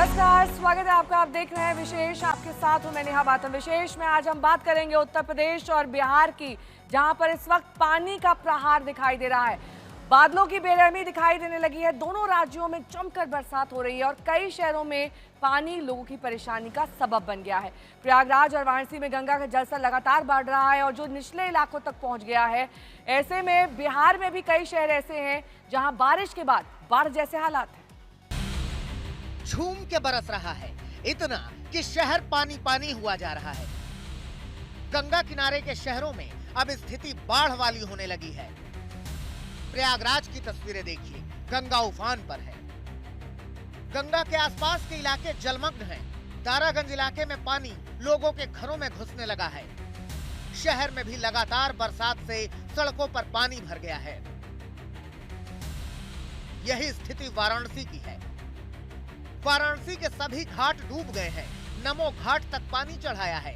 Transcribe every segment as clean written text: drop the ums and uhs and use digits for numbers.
नमस्कार, स्वागत है आपका। आप देख रहे हैं विशेष, आपके साथ हूं मैं नेहा बातम। विशेष में आज हम बात करेंगे उत्तर प्रदेश और बिहार की, जहां पर इस वक्त पानी का प्रहार दिखाई दे रहा है। बादलों की बेरहमी दिखाई देने लगी है। दोनों राज्यों में जमकर बरसात हो रही है और कई शहरों में पानी लोगों की परेशानी का सबब बन गया है। प्रयागराज और वाराणसी में गंगा का जलस्तर लगातार बढ़ रहा है और जो निचले इलाकों तक पहुंच गया है। ऐसे में बिहार में भी कई शहर ऐसे हैं जहां बारिश के बाद बाढ़ जैसे हालात हैं। झूम के बरस रहा है, इतना कि शहर पानी पानी हुआ जा रहा है। गंगा किनारे के शहरों में अब स्थिति बाढ़ वाली होने लगी है। प्रयागराज की तस्वीरें देखिए, गंगा उफान पर है। गंगा के आसपास के इलाके जलमग्न हैं। दारागंज इलाके में पानी लोगों के घरों में घुसने लगा है। शहर में भी लगातार बरसात से सड़कों पर पानी भर गया है। यही स्थिति वाराणसी की है। वाराणसी के सभी घाट डूब गए हैं। नमो घाट तक पानी चढ़ाया है।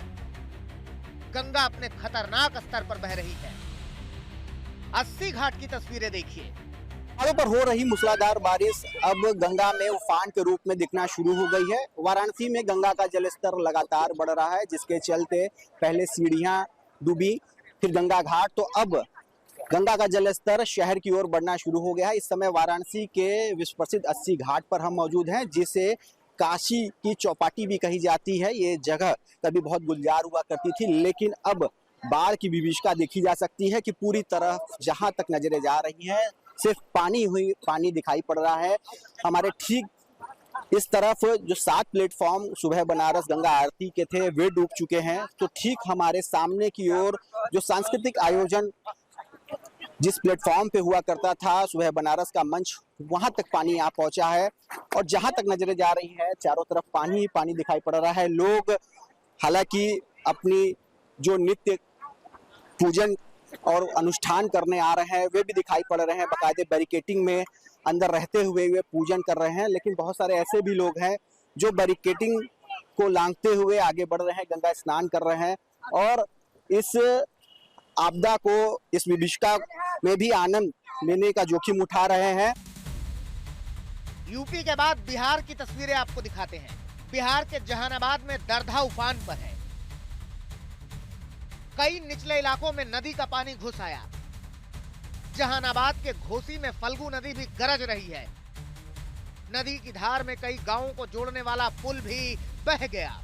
गंगा अपने खतरनाक स्तर पर बह रही है। 80 घाट की तस्वीरें देखिए। पहाड़ों पर हो रही मूसलाधार बारिश अब गंगा में उफान के रूप में दिखना शुरू हो गई है। वाराणसी में गंगा का जलस्तर लगातार बढ़ रहा है, जिसके चलते पहले सीढ़ियां डूबी, फिर गंगा घाट, तो अब गंगा का जलस्तर शहर की ओर बढ़ना शुरू हो गया है। इस समय वाराणसी के विश्व प्रसिद्ध 80 घाट पर हम मौजूद हैं, जिसे काशी की चौपाटी भी कही जाती है। ये जगह कभी बहुत गुलजार हुआ करती थी, लेकिन अब बाढ़ की विभीषिका देखी जा सकती है कि पूरी तरह जहां तक नजरें जा रही हैं सिर्फ पानी दिखाई पड़ रहा है। हमारे ठीक इस तरफ जो 7 प्लेटफॉर्म सुबह बनारस गंगा आरती के थे वे डूब चुके हैं। तो ठीक हमारे सामने की ओर जो सांस्कृतिक आयोजन जिस प्लेटफॉर्म पे हुआ करता था, सुबह बनारस का मंच, वहां तक पानी यहाँ पहुंचा है और जहां तक नजरें जा रही है चारों तरफ पानी ही पानी दिखाई पड़ रहा है। लोग हालांकि अपनी जो नित्य पूजन और अनुष्ठान करने आ रहे हैं वे भी दिखाई पड़ रहे हैं। बाकायदे बैरिकेटिंग में अंदर रहते हुए वे पूजन कर रहे हैं, लेकिन बहुत सारे ऐसे भी लोग हैं जो बैरिकेटिंग को लांघते हुए आगे बढ़ रहे हैं, गंगा स्नान कर रहे हैं और इस आपदा को, इस विभीषिका में भी आनंद लेने का जोखिम उठा रहे हैं। यूपी के बाद बिहार की तस्वीरें आपको दिखाते हैं। बिहार के जहानाबाद में दरधा उफान पर है। कई निचले इलाकों में नदी का पानी घुस आया। जहानाबाद के घोसी में फल्गु नदी भी गरज रही है। नदी की धार में कई गांवों को जोड़ने वाला पुल भी बह गया।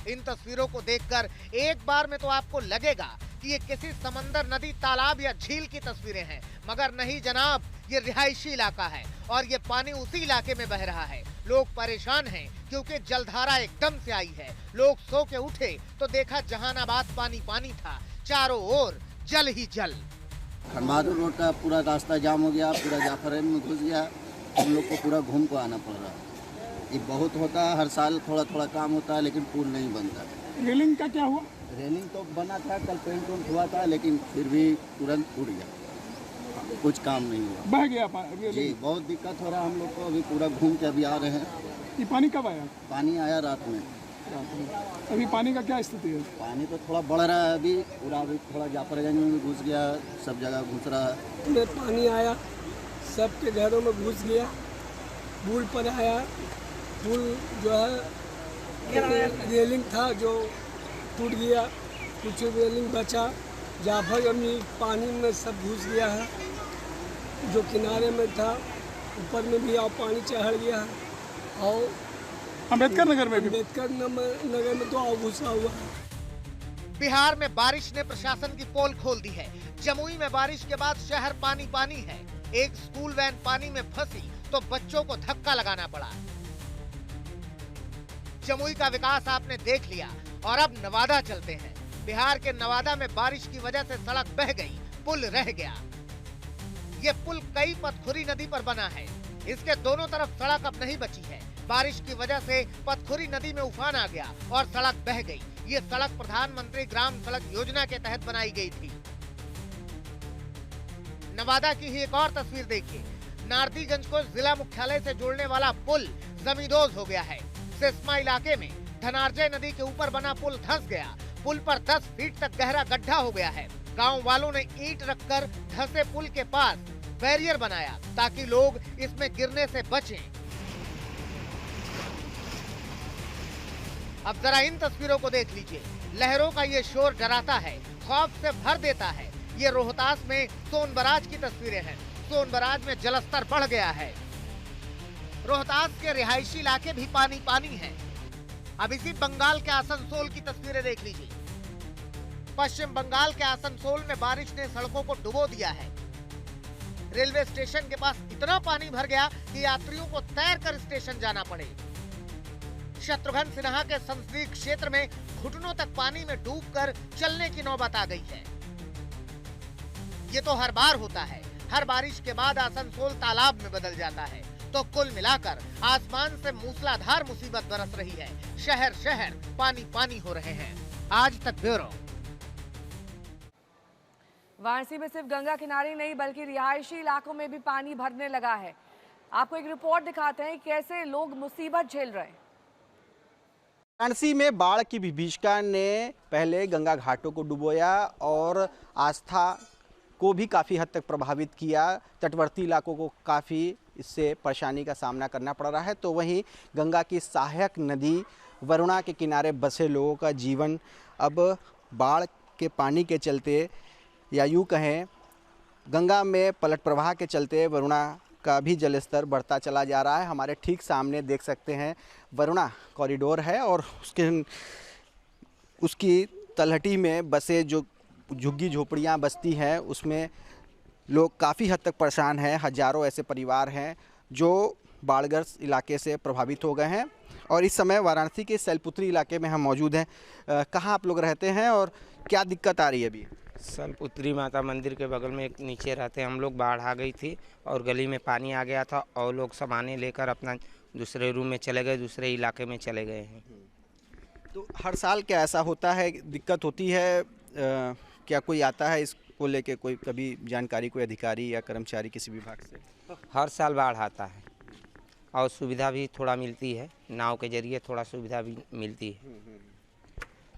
इन तस्वीरों को देखकर एक बार में तो आपको लगेगा कि ये किसी समंदर, नदी, तालाब या झील की तस्वीरें हैं, मगर नहीं जनाब, ये रिहायशी इलाका है और ये पानी उसी इलाके में बह रहा है। लोग परेशान हैं क्योंकि जलधारा एकदम से आई है। लोग सो के उठे तो देखा जहानाबाद पानी पानी था, चारों ओर जल ही जल। खनबहादुर रोड का पूरा रास्ता जाम हो गया, पूरा जाफरगंज में घुस गया। हम लोग को पूरा घूम को आना पड़ रहा है। ये बहुत होता है, हर साल थोड़ा थोड़ा काम होता है, लेकिन पुल नहीं बनता। रेलिंग का क्या हुआ? रेलिंग तो बना था, कल पेंट वेंट हुआ था, लेकिन फिर भी तुरंत टूट गया, कुछ काम नहीं हुआ, बह गया जी। बहुत दिक्कत हो रहा है हम लोग को। अभी पूरा घूम के अभी आ रहे हैं। ये पानी कब आया? पानी आया रात में। अभी पानी का क्या स्थिति है? पानी तो थोड़ा बढ़ रहा है अभी पूरा। अभी थोड़ा जाफरगंज में भी घुस गया, सब जगह घुस रहा है। में पानी आया, सबके घरों में घुस गया। पुल पर आया, पुल जो है रेलिंग था जो टूट गया, कुछ रेलिंग बचा। जाफरगंज में पानी में सब घुस गया है। जो किनारे में था ऊपर में भी और पानी चढ़ गया है और अम्बेडकर नगर में भी, अम्बेडकर नगर में तो और घुसा हुआ है। बिहार में बारिश ने प्रशासन की पोल खोल दी है। जमुई में बारिश के बाद शहर पानी पानी है। एक स्कूल वैन पानी में फंसी तो बच्चों को धक्का लगाना पड़ा। जमुई का विकास आपने देख लिया और अब नवादा चलते हैं। बिहार के नवादा में बारिश की वजह से सड़क बह गई, पुल रह गया। ये पुल कई पथखुरी नदी पर बना है। इसके दोनों तरफ सड़क अब नहीं बची है। बारिश की वजह से पथखुरी नदी में उफान आ गया और सड़क बह गई। ये सड़क प्रधानमंत्री ग्राम सड़क योजना के तहत बनाई गई थी। नवादा की ही एक और तस्वीर देखिए। नारदीगंज को जिला मुख्यालय से जोड़ने वाला पुल जमींदोज हो गया है। सिसमा इलाके में धनार्जय नदी के ऊपर बना पुल धंस गया। पुल पर 10 फीट तक गहरा गड्ढा हो गया है। गांव वालों ने ईंट रखकर धंसे पुल के पास बैरियर बनाया ताकि लोग इसमें गिरने से बचें। अब जरा इन तस्वीरों को देख लीजिए। लहरों का ये शोर डराता है, खौफ से भर देता है। ये रोहतास में सोनबराज की तस्वीरें हैं। सोनबराज में जलस्तर बढ़ गया है। रोहतास के रिहायशी इलाके भी पानी पानी है। अब इसी बंगाल के आसनसोल की तस्वीरें देख लीजिए। पश्चिम बंगाल के आसनसोल में बारिश ने सड़कों को डुबो दिया है। रेलवे स्टेशन के पास इतना पानी भर गया कि यात्रियों को तैर कर स्टेशन जाना पड़े। शत्रुघ्न सिन्हा के संसदीय क्षेत्र में घुटनों तक पानी में डूबकर चलने की नौबत आ गई है। ये तो हर बार होता है। हर बारिश के बाद आसनसोल तालाब में बदल जाता है। तो कुल मिलाकर आसमान से मूसलाधार मुसीबत बरस रही है। शहर शहर पानी पानी हो रहे हैं। आज तक ब्यूरो। वाराणसी में सिर्फ गंगा किनारे नहीं बल्कि रिहायशी इलाकों में भी पानी भरने लगा है। आपको एक रिपोर्ट दिखाते हैं कैसे लोग मुसीबत झेल रहे हैं। वाराणसी में बाढ़ की विभीषिका ने पहले गंगा घाटों को डुबोया और आस्था को भी काफ़ी हद तक प्रभावित किया। तटवर्ती इलाकों को काफ़ी इससे परेशानी का सामना करना पड़ रहा है। तो वहीं गंगा की सहायक नदी वरुणा के किनारे बसे लोगों का जीवन अब बाढ़ के पानी के चलते या यूँ कहें गंगा में पलट प्रवाह के चलते वरुणा का भी जलस्तर बढ़ता चला जा रहा है। हमारे ठीक सामने देख सकते हैं वरुणा कॉरिडोर है और उसकी तलहटी में बसे जो झुग्गी झोपड़ियाँ बस्ती हैं उसमें लोग काफ़ी हद तक परेशान हैं। हजारों ऐसे परिवार हैं जो बाढ़ग्रस्त इलाके से प्रभावित हो गए हैं। और इस समय वाराणसी के सैलपुत्री इलाके में हम मौजूद हैं। कहाँ आप लोग रहते हैं और क्या दिक्कत आ रही है अभी? सैलपुत्री माता मंदिर के बगल में एक नीचे रहते हैं हम लोग। बाढ़ आ गई थी और गली में पानी आ गया था और लोग सामाने लेकर अपना दूसरे रूम में चले गए, दूसरे इलाके में चले गए हैं। तो हर साल क्या ऐसा होता है, दिक्कत होती है? क्या कोई आता है इसको लेके, कोई कभी जानकारी, कोई अधिकारी या कर्मचारी किसी विभाग से? हर साल बाढ़ आता है और सुविधा भी थोड़ा मिलती है, नाव के जरिए थोड़ा सुविधा भी मिलती है।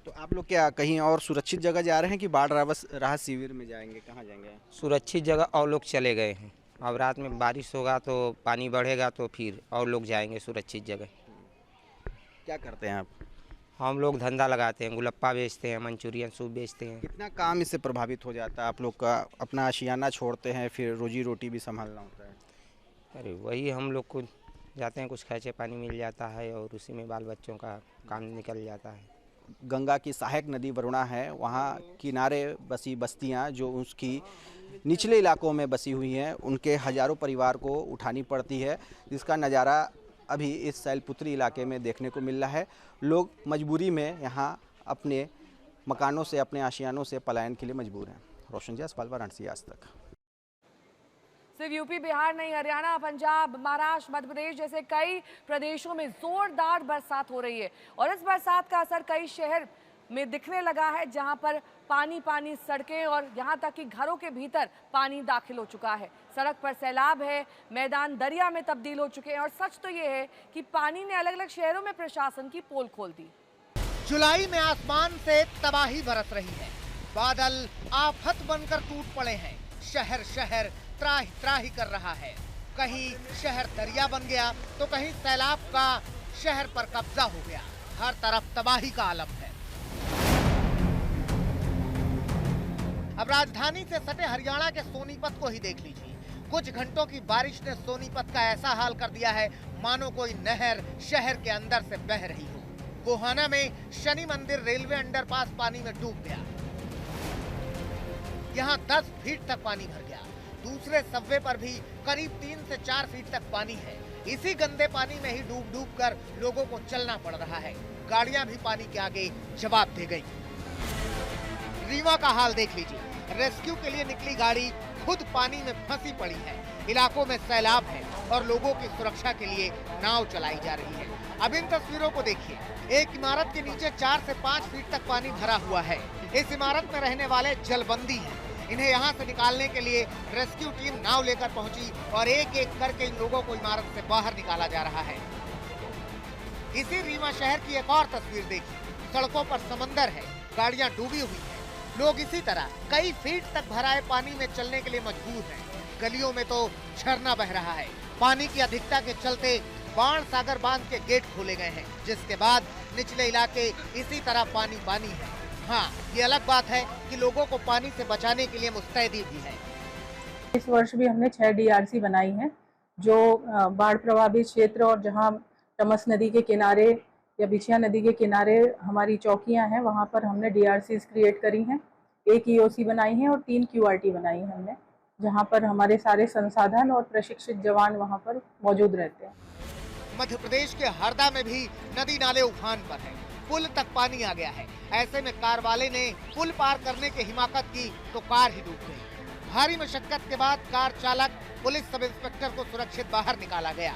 तो आप लोग क्या कहीं और सुरक्षित जगह जा रहे हैं कि बाढ़ राहत शिविर में जाएंगे? कहाँ जाएंगे? सुरक्षित जगह और लोग चले गए हैं। अब रात में बारिश होगा तो पानी बढ़ेगा तो फिर और लोग जाएंगे सुरक्षित जगह। क्या करते हैं आप? हम लोग धंधा लगाते हैं, गुलप्पा बेचते हैं, मंचूरियन सूप बेचते हैं। कितना काम इससे प्रभावित हो जाता है आप लोग का? अपना आशियाना छोड़ते हैं, फिर रोजी रोटी भी संभालना होता है। अरे वही हम लोग को जाते हैं, कुछ खर्चे पानी मिल जाता है और उसी में बाल बच्चों का काम निकल जाता है। गंगा की सहायक नदी वरुणा है, वहाँ किनारे बसी बस्तियाँ जो उसकी निचले इलाकों में बसी हुई हैं, उनके हजारों परिवार को उठानी पड़ती है, जिसका नज़ारा अभी इस सैलपुत्री इलाके में देखने को मिल रहा है। लोग मजबूरी में यहाँ अपने मकानों से, अपने आशियानों से पलायन के लिए मजबूर हैं। रोशन जायसवाल, वाराणसी, आज तक। सिर्फ यूपी बिहार नहीं, हरियाणा, पंजाब, महाराष्ट्र, मध्य प्रदेश जैसे कई प्रदेशों में जोरदार बरसात हो रही है और इस बरसात का असर कई शहर में दिखने लगा है, जहां पर पानी पानी सड़कें और यहां तक कि घरों के भीतर पानी दाखिल हो चुका है। सड़क पर सैलाब है, मैदान दरिया में तब्दील हो चुके हैं और सच तो ये है कि पानी ने अलग अलग शहरों में प्रशासन की पोल खोल दी। जुलाई में आसमान से तबाही बरस रही है। बादल आफत बनकर टूट पड़े हैं। शहर शहर त्राही त्राही कर रहा है। कहीं शहर दरिया बन गया तो कहीं सैलाब का शहर पर कब्जा हो गया। हर तरफ तबाही का आलम है। अब राजधानी से सटे हरियाणा के सोनीपत को ही देख लीजिए। कुछ घंटों की बारिश ने सोनीपत का ऐसा हाल कर दिया है मानो कोई नहर शहर के अंदर से बह रही हो। गोहाना में शनि मंदिर रेलवे अंडरपास पानी में डूब गया। यहाँ 10 फीट तक पानी भर गया। दूसरे सबवे पर भी करीब 3 से 4 फीट तक पानी है। इसी गंदे पानी में ही डूब डूब कर लोगों को चलना पड़ रहा है। गाड़ियां भी पानी के आगे जवाब दे गई। रीवा का हाल देख लीजिए। रेस्क्यू के लिए निकली गाड़ी खुद पानी में फंसी पड़ी है। इलाकों में सैलाब है और लोगों की सुरक्षा के लिए नाव चलाई जा रही है। अब इन तस्वीरों को देखिए। एक इमारत के नीचे 4 से 5 फीट तक पानी भरा हुआ है। इस इमारत में रहने वाले जलबंदी हैं। इन्हें यहाँ से निकालने के लिए रेस्क्यू टीम नाव लेकर पहुंची और एक एक करके इन लोगों को इमारत से बाहर निकाला जा रहा है। इसी रीवा शहर की एक और तस्वीर देखिए। सड़कों पर समंदर है, गाड़ियां डूबी हुई हैं। लोग इसी तरह कई फीट तक भराए पानी में चलने के लिए मजबूर हैं। गलियों में तो झरना बह रहा है। पानी की अधिकता के चलते बाण सागर बांध के गेट खोले गए हैं, जिसके बाद निचले इलाके इसी तरह पानी है। हाँ, ये अलग बात है कि लोगों को पानी से बचाने के लिए मुस्तैदी भी है। इस वर्ष भी हमने 6 DRC बनाई हैं, जो बाढ़ प्रभावित क्षेत्र और जहां टमस नदी के किनारे या बिछिया नदी के किनारे हमारी चौकियां हैं, वहां पर हमने DRCs क्रिएट करी हैं। 1 EOC बनाई है और 3 QRT बनाई है हमने, जहां पर हमारे सारे संसाधन और प्रशिक्षित जवान वहां पर मौजूद रहते हैं। मध्य प्रदेश के हरदा में भी नदी नाले उफान पर है, पुल तक पानी आ गया है। ऐसे में कार वाले ने पुल पार करने की हिमाकत की तो कार ही डूब गई। भारी मशक्कत के बाद कार चालक पुलिस सब इंस्पेक्टर को सुरक्षित बाहर निकाला गया।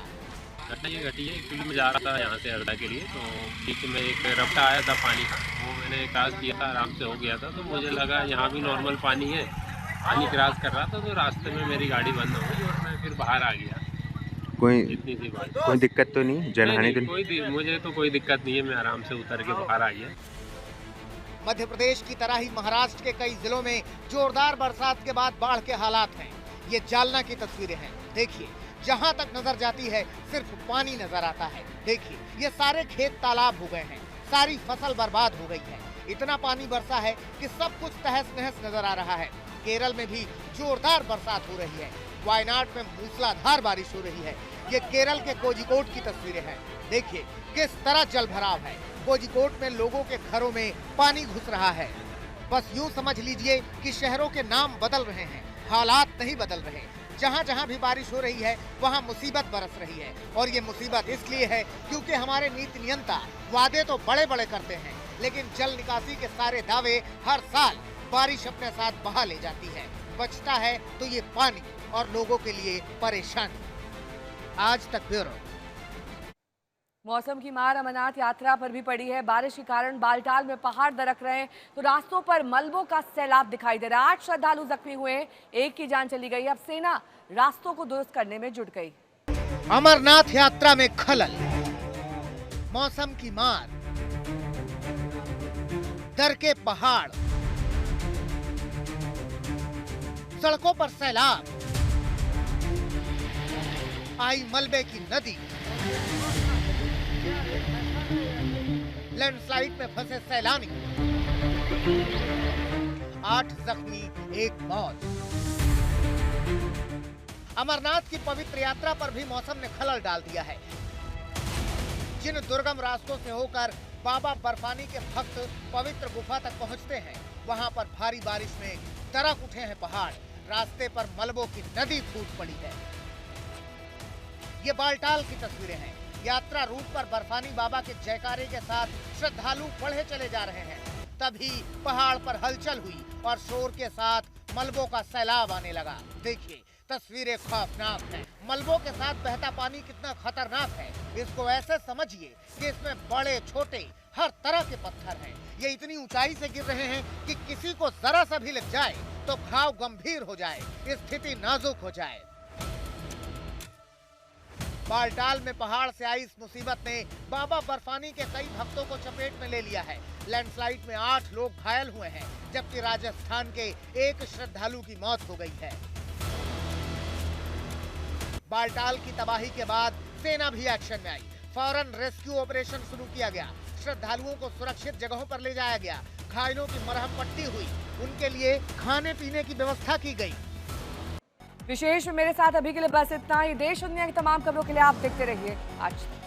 घटना ये घटी है, एक्चुअली मैं जा रहा था यहाँ से हरदा के लिए, तो बीच में एक रपटा आया था पानी का, वो मैंने क्रॉस किया था, आराम से हो गया था। तो मुझे लगा यहाँ भी नॉर्मल पानी है, पानी क्रॉस कर रहा था, तो रास्ते में मेरी गाड़ी बंद हो गई और मैं फिर बाहर आ गया। इतनी सी बात। कोई दिक्कत तो नहीं, जनहानि तो नहीं? मुझे तो कोई दिक्कत नहीं है, मैं आराम से उतर के बाहर आ गया। मध्य प्रदेश की तरह ही महाराष्ट्र के कई जिलों में जोरदार बरसात के बाद बाढ़ के हालात हैं। ये जालना की तस्वीरें हैं, देखिए जहां तक नजर जाती है सिर्फ पानी नजर आता है। देखिए ये सारे खेत तालाब हो गए हैं, सारी फसल बर्बाद हो गई है। इतना पानी बरसा है कि सब कुछ तहस नहस नजर आ रहा है। केरल में भी जोरदार बरसात हो रही है, वायनाड में मूसलाधार बारिश हो रही है। ये केरल के कोझिकोड की तस्वीरें हैं, देखिए किस तरह जल भराव है। कोझिकोड में लोगों के घरों में पानी घुस रहा है। बस यूं समझ लीजिए कि शहरों के नाम बदल रहे हैं, हालात नहीं बदल रहे। जहां जहां भी बारिश हो रही है वहां मुसीबत बरस रही है, और ये मुसीबत इसलिए है क्योंकि हमारे नीति नियंता वादे तो बड़े बड़े करते हैं, लेकिन जल निकासी के सारे दावे हर साल बारिश अपने साथ बहा ले जाती है। बचता है तो ये पानी और लोगों के लिए परेशानी। आज तक ब्यूरो। मौसम की मार अमरनाथ यात्रा पर भी पड़ी है। बारिश के कारण बालटाल में पहाड़ दरक रहे हैं, तो रास्तों पर मलबों का सैलाब दिखाई दे रहा है। 8 श्रद्धालु जख्मी हुए, 1 की जान चली गई। अब सेना रास्तों को दुरुस्त करने में जुट गई। अमरनाथ यात्रा में खलल, मौसम की मार, दर के पहाड़, सड़कों पर सैलाब, आई मलबे की नदी, लैंडस्लाइड में फंसे सैलानी, 8 जख्मी, 1 मौत। अमरनाथ की पवित्र यात्रा पर भी मौसम ने खलल डाल दिया है। जिन दुर्गम रास्तों से होकर बाबा बर्फानी के भक्त पवित्र गुफा तक पहुंचते हैं, वहां पर भारी बारिश में दरक उठे हैं पहाड़। रास्ते पर मलबों की नदी फूट पड़ी है। ये बालटाल की तस्वीरें हैं। यात्रा रूट पर बर्फानी बाबा के जयकारे के साथ श्रद्धालु बढ़े चले जा रहे हैं। तभी पहाड़ पर हलचल हुई और शोर के साथ मलबों का सैलाब आने लगा। देखिए तस्वीरें खौफनाक हैं। मलबों के साथ बहता पानी कितना खतरनाक है, इसको ऐसे समझिए कि इसमें बड़े छोटे हर तरह के पत्थर हैं। ये इतनी ऊंचाई से गिर रहे हैं कि किसी को जरा सा भी लग जाए तो घाव गंभीर हो जाए, स्थिति नाजुक हो जाए। बालटाल में पहाड़ से आई इस मुसीबत ने बाबा बर्फानी के कई भक्तों को चपेट में ले लिया है। लैंडस्लाइड में 8 लोग घायल हुए हैं, जबकि राजस्थान के 1 श्रद्धालु की मौत हो गई है। बालटाल की तबाही के बाद सेना भी एक्शन में आई। फौरन रेस्क्यू ऑपरेशन शुरू किया गया। श्रद्धालुओं को सुरक्षित जगहों पर ले जाया गया। घायलों की मरहम पट्टी हुई, उनके लिए खाने पीने की व्यवस्था की गई। विशेष मेरे साथ अभी के लिए बस इतना ही। देश दुनिया की तमाम खबरों के लिए आप देखते रहिए आज तक।